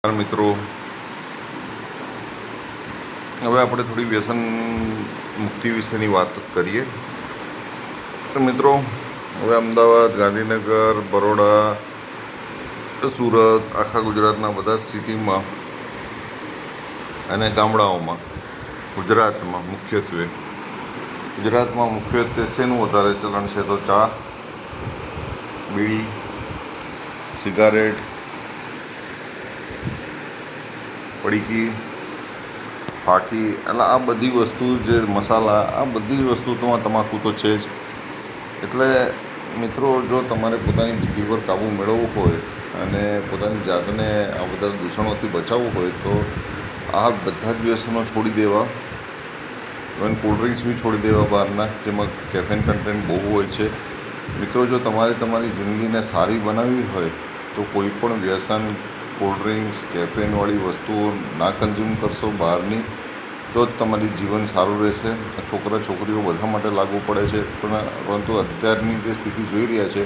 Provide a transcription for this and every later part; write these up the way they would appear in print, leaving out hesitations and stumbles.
મિત્રો, હવે આપણે થોડી વ્યસન મુક્તિ વિશેની વાત કરીએ. તો મિત્રો, હવે અમદાવાદ, ગાંધીનગર, બરોડા, સુરત, આખા ગુજરાતના બધા જ સિટીમાં અને ગામડાઓમાં ગુજરાતમાં મુખ્યત્વે શેનું વધારે ચલણ છે? તો ચા, બીડી, સિગારેટ, પડીકી, ફાકી, એટલે આ બધી વસ્તુ, જે મસાલા, આ બધી જ વસ્તુમાં તમાકુ તો છે જ. એટલે મિત્રો, જો તમારે પોતાની બુદ્ધિ પર કાબૂ મેળવવો હોય અને પોતાની જાતને આ બધા દૂષણોથી બચાવવું હોય તો આ બધા જ વ્યસનો છોડી દેવા. ઇવન કોલ્ડ ડ્રિંક્સ બી છોડી દેવા બહારના, જેમાં કેફેન કન્ટેન્ટ બહુ હોય છે. મિત્રો, જો તમારે તમારી જિંદગીને સારી બનાવવી હોય તો કોઈ પણ વ્યસન, કોલ્ડ ડ્રિંક્સ, કેફેનવાળી વસ્તુઓ ના કન્ઝ્યુમ કરશો બહારની, તો જ તમારી જીવન સારું રહેશે. છોકરા છોકરીઓ બધા માટે લાગુ પડે છે, પરંતુ અત્યારની જે સ્થિતિ જોઈ રહ્યા છે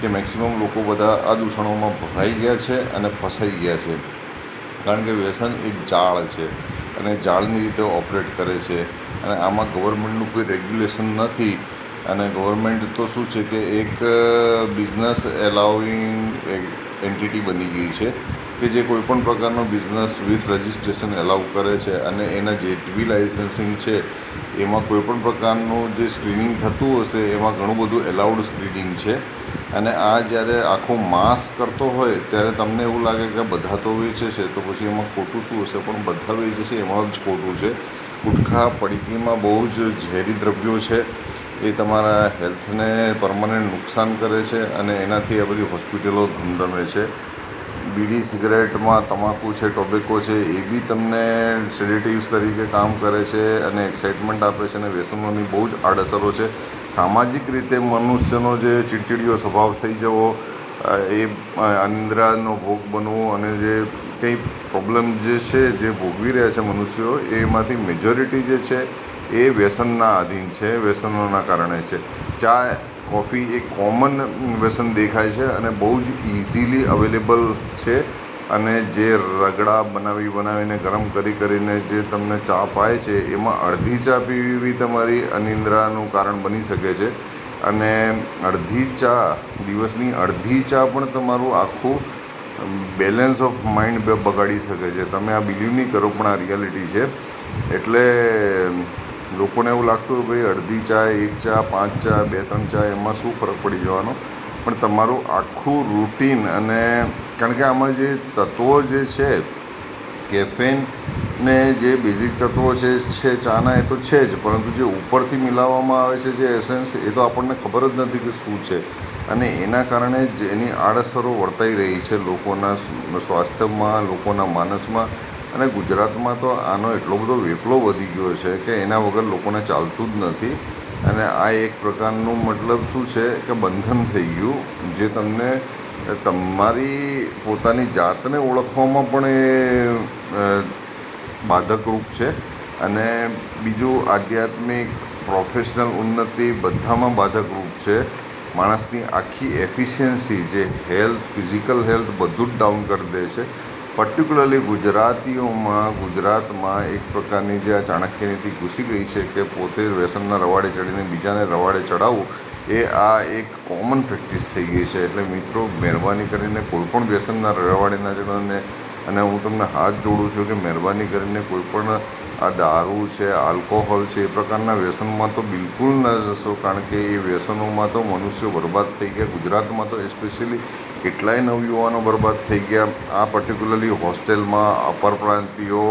કે મેક્સિમમ લોકો બધા આ દૂષણોમાં ભરાઈ ગયા છે અને ફસાઈ ગયા છે. કારણ કે વ્યસન એક જાળ છે અને જાળની રીતે ઓપરેટ કરે છે, અને આમાં ગવર્મેન્ટનું કોઈ રેગ્યુલેશન નથી. અને ગવર્મેન્ટ તો શું છે કે એક બિઝનેસ એલાઉઇંગ એન્ટિટી બની ગઈ છે કે જે કોઈપણ પ્રકારનો બિઝનેસ વિથ રજિસ્ટ્રેશન એલાઉ કરે છે, અને એના જે બી લાઇસન્સિંગ છે એમાં કોઈપણ પ્રકારનું જે સ્ક્રીનિંગ થતું હશે એમાં ઘણું બધું એલાઉડ સ્ક્રીનિંગ છે. અને આ જ્યારે આખો માસ કરતો હોય ત્યારે તમને એવું લાગે કે બધા તો વેચે છે, તો પછી એમાં ખોટું શું હશે? પણ બધા વેચે છે એમાં જ ખોટું છે. ગુટખા, પડીકીમાં બહુ જ ઝેરી દ્રવ્યો છે, એ તમારા હેલ્થને પરમનન્ટ નુકસાન કરે છે અને એનાથી આ બધી હોસ્પિટલો ધમધમે છે. બીડી, સિગરેટમાં તમાકુ છે, ટોબેકો છે, એ બી તમને સેડેટિવ્સ તરીકે કામ કરે છે અને એક્સાઇટમેન્ટ આપે છે, અને વ્યસનોની બહુ જ આડઅસરો છે. સામાજિક રીતે મનુષ્યનો જે ચીડચીડિયો સ્વભાવ થઈ જવો, એ અનિદ્રાનો ભોગ બનવો, અને જે કંઈ પ્રોબ્લેમ જે છે જે ભોગવી રહ્યા છે મનુષ્યો, એમાંથી મેજોરિટી જે છે એ વ્યસનના આધીન છે, વ્યસનોના કારણે છે. ચા, કોફી એક કોમન વ્યસન દેખાય છે અને બહુ જ ઇઝીલી અવેલેબલ છે. અને જે રગડા બનાવીને ગરમ કરીને જે તમને ચા પાય છે, એમાં અડધી ચા પીવી બી તમારી અનિદ્રાનું કારણ બની શકે છે. અને દિવસની અડધી ચા પણ તમારું આખું બેલેન્સ ઓફ માઇન્ડ બગાડી શકે છે. તમે આ બિલીવ નહીં કરો, પણ આ રિયાલિટી છે. એટલે લોકોને એવું લાગતું કે ભાઈ અડધી ચા, એક ચા, 5 ચા, 2-3 ચા, એમાં શું ફરક પડી જવાનો? પણ તમારું આખું રૂટીન, અને કારણ કે આમાં જે તત્વો જે છે, કેફેન ને જે બેઝિક તત્વો છે ચાના, એ તો છે જ, પરંતુ જે ઉપરથી મિલાવવામાં આવે છે જે એસેન્સ, એ તો આપણને ખબર જ નથી કે શું છે. અને એના કારણે જ એની આડઅસરો વર્તાઈ રહી છે લોકોના સ્વાસ્થ્યમાં, લોકોના માનસમાં. અને ગુજરાતમાં તો આનો એટલો બધો વેપલો વધી ગયો છે કે એના વગર લોકોને ચાલતું જ નથી. અને આ એક પ્રકારનું મતલબ શું છે કે બંધન થઈ ગયું, જે તમને તમારી પોતાની જાતને ઓળખવામાં પણ એ બાધકરૂપ છે. અને બીજું, આધ્યાત્મિક, પ્રોફેશનલ ઉન્નતિ, બધામાં બાધકરૂપ છે. માણસની આખી એફિશિયન્સી, જે હેલ્થ, ફિઝિકલ હેલ્થ, બધું જ ડાઉન કરી દે છે. પર્ટિક્યુલરલી ગુજરાતમાં એક પ્રકારની જે આ ચાણક્ય નીતિ ઘૂસી ગઈ છે કે પોતે વ્યસનના રવાડે ચડીને બીજાને રવાડે ચડાવવું, એ આ એક કોમન પ્રેક્ટિસ થઈ ગઈ છે. એટલે મિત્રો, મહેરબાની કરીને કોઈ પણ વ્યસનના રવાડે ના ચડો. અને હું તમને હાથ જોડું છું કે મહેરબાની કરીને કોઈ પણ આ દારૂ છે, આલ્કોહોલ છે, એ પ્રકારના વ્યસનમાં તો બિલકુલ ન જશો. કારણ કે એ વ્યસનોમાં તો મનુષ્યો બરબાદ થઈ ગયા. ગુજરાતમાં તો એસ્પેશિયલી કેટલાય નવયુવાનો બરબાદ થઈ ગયા. આ પર્ટિક્યુલરલી હોસ્ટેલમાં અપર પ્રાંતિયો,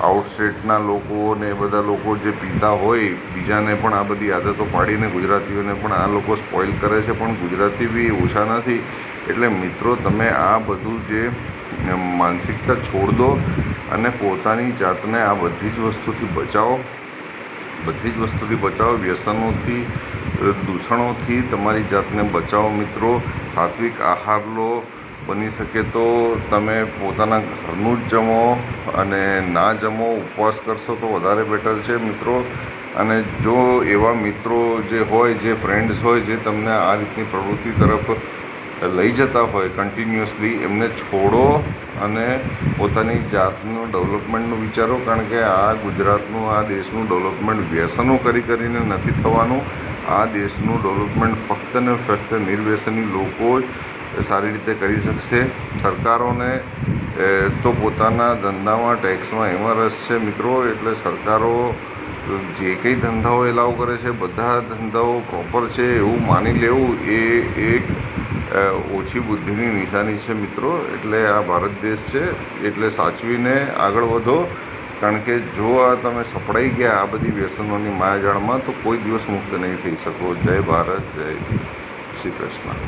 આઉટસ્ટેટના લોકો ને એ બધા લોકો જે પીતા હોય, બીજાને પણ આ બધી આદતો પાડીને ગુજરાતીઓને પણ આ લોકો સ્પોઇલ કરે છે. પણ ગુજરાતી બી ઓછા નથી. એટલે મિત્રો, તમે આ બધું જે માનસિકતા છોડ દો અને પોતાની જાતને આ બધી જ વસ્તુથી બચાવો. વ્યસનોથી, દૂષણોથી તમારી જાતને બચાવો. મિત્રો, સાત્વિક આહાર લો. બની શકે તો તમે પોતાના ઘરનું જ જમો, અને ના જમો, ઉપવાસ કરશો તો વધારે બેટર છે મિત્રો. અને જો એવા મિત્રો જે હોય, જે ફ્રેન્ડ્સ હોય, જે તમને આ રીતની પ્રવૃત્તિ તરફ લઈ જતા હોય કન્ટિન્યુઅસલી, એમને છોડો અને પોતાની જાતનું ડેવલપમેન્ટનું વિચારો. કારણ કે આ ગુજરાતનું, આ દેશનું ડેવલપમેન્ટ વ્યસનો કરીને નથી થવાનું. આ દેશનું ડેવલપમેન્ટ ફક્ત ને ફક્ત નિર્વ્યસની લોકો જ સારી રીતે કરી શકશે. સરકારોને તો પોતાના ધંધામાં, ટેક્સમાં એમાં રસ છે મિત્રો, એટલે સરકારો જે કંઈ ધંધાઓ એલાવ કરે છે બધા ધંધાઓ પ્રોપર છે એવું માની લેવું એ એક ઓછી બુદ્ધિની નિશાની છે મિત્રો. એટલે આ ભારત દેશ છે, એટલે સાચવીને આગળ વધો. કારણ કે જો આ તમે સપડાઈ ગયા આ બધી વ્યસનોની માયાજાળમાં તો કોઈ દિવસ મુક્ત નહીં થઈ શકો. જય ભારત, જય શ્રી કૃષ્ણ.